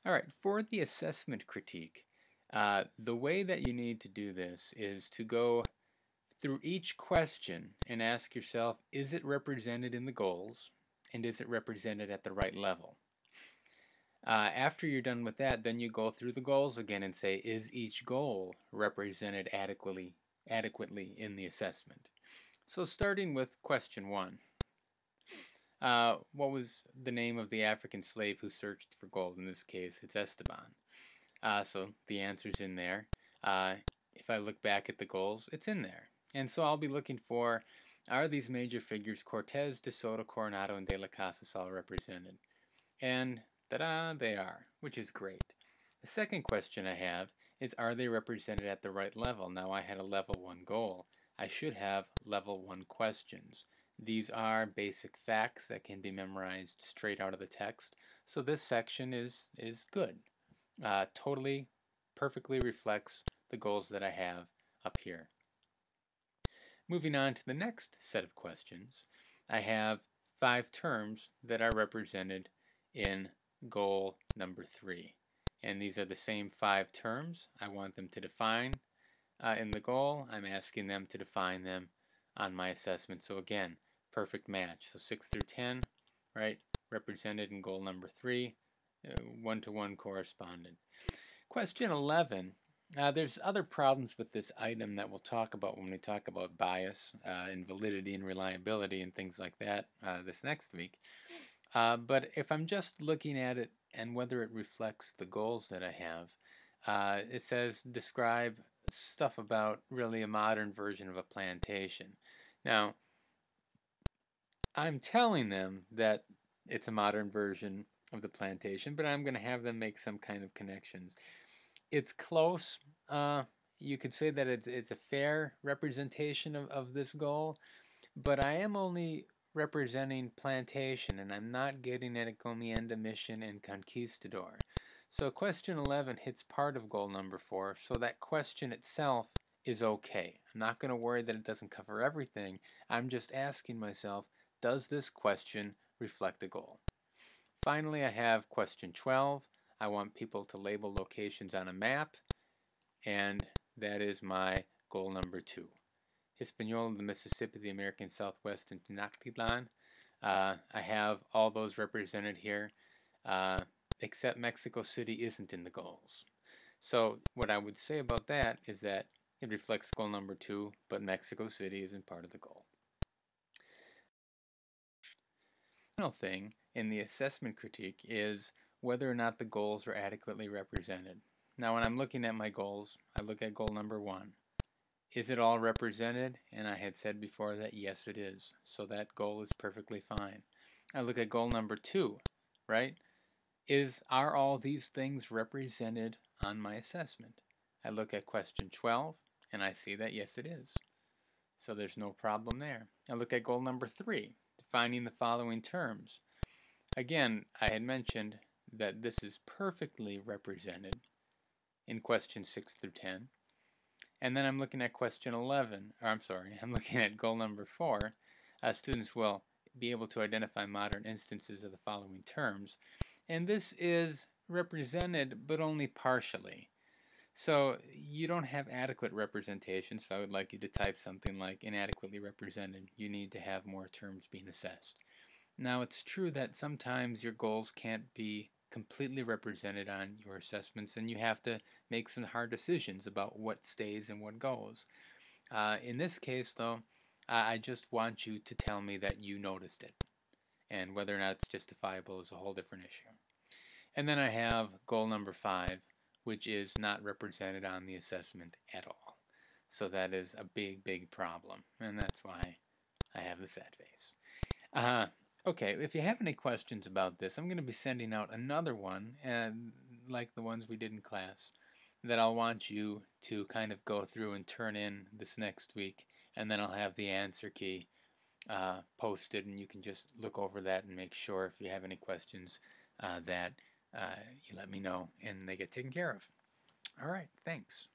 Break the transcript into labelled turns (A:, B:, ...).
A: All right, for the assessment critique, the way that you need to do this is to go through each question and ask yourself, is it represented in the goals, and is it represented at the right level? After you're done with that, then you go through the goals again and say, is each goal represented adequately in the assessment? So starting with question 1. What was the name of the African slave who searched for gold? In this case, it's Esteban. So the answer's in there. If I look back at the goals, it's in there. And so I'll be looking for, are these major figures, Cortez, De Soto, Coronado, and De las Casas, all represented? And ta-da, they are, which is great. The second question I have is, are they represented at the right level? Now I had a level 1 goal. I should have level 1 questions. These are basic facts that can be memorized straight out of the text. So this section is good. Totally, perfectly reflects the goals that I have up here. Moving on to the next set of questions, I have 5 terms that are represented in goal number 3. And these are the same 5 terms. I want them to define in the goal. I'm asking them to define them on my assessment. So again, perfect match. So 6 through 10, right, represented in goal number 3, one-to-one correspondent. Question 11. There's other problems with this item that we'll talk about when we talk about bias and validity and reliability and things like that this next week. But if I'm just looking at it and whether it reflects the goals that I have, it says describe stuff about really a modern version of a plantation. Now, I'm telling them that it's a modern version of the plantation, but I'm going to have them make some kind of connections. It's close. You could say that it's a fair representation of this goal, but I am only representing plantation, and I'm not getting at Encomienda, Mission, and Conquistador. So question 11 hits part of goal number 4, so that question itself is okay. I'm not going to worry that it doesn't cover everything. I'm just asking myself, does this question reflect the goal? Finally, I have question 12. I want people to label locations on a map, and that is my goal number 2. Hispaniola, the Mississippi, the American Southwest, and Tenochtitlan. I have all those represented here, except Mexico City isn't in the goals. So what I would say about that is that it reflects goal number 2, but Mexico City isn't part of the goal. The final thing in the assessment critique is whether or not the goals are adequately represented. Now when I'm looking at my goals, I look at goal number 1. Is it all represented? And I had said before that yes it is. So that goal is perfectly fine. I look at goal number 2, right? Are all these things represented on my assessment? I look at question 12 and I see that yes it is. So there's no problem there. I look at goal number 3, defining the following terms. Again, I had mentioned that this is perfectly represented in questions 6 through 10. And then I'm looking at question 11, or I'm sorry, I'm looking at goal number 4. Students will be able to identify modern instances of the following terms. And this is represented, but only partially. So you don't have adequate representation, so I would like you to type something like inadequately represented. You need to have more terms being assessed. Now it's true that sometimes your goals can't be completely represented on your assessments, and you have to make some hard decisions about what stays and what goes. In this case, though, I just want you to tell me that you noticed it, and whether or not it's justifiable is a whole different issue. And then I have goal number 5, which is not represented on the assessment at all. So that is a big problem, and that's why I have the sad face. Okay, if you have any questions about this, I'm going to be sending out another one, like the ones we did in class, that I'll want you to kind of go through and turn in this next week, and then I'll have the answer key posted, and you can just look over that and make sure if you have any questions that you let me know and they get taken care of. All right, thanks.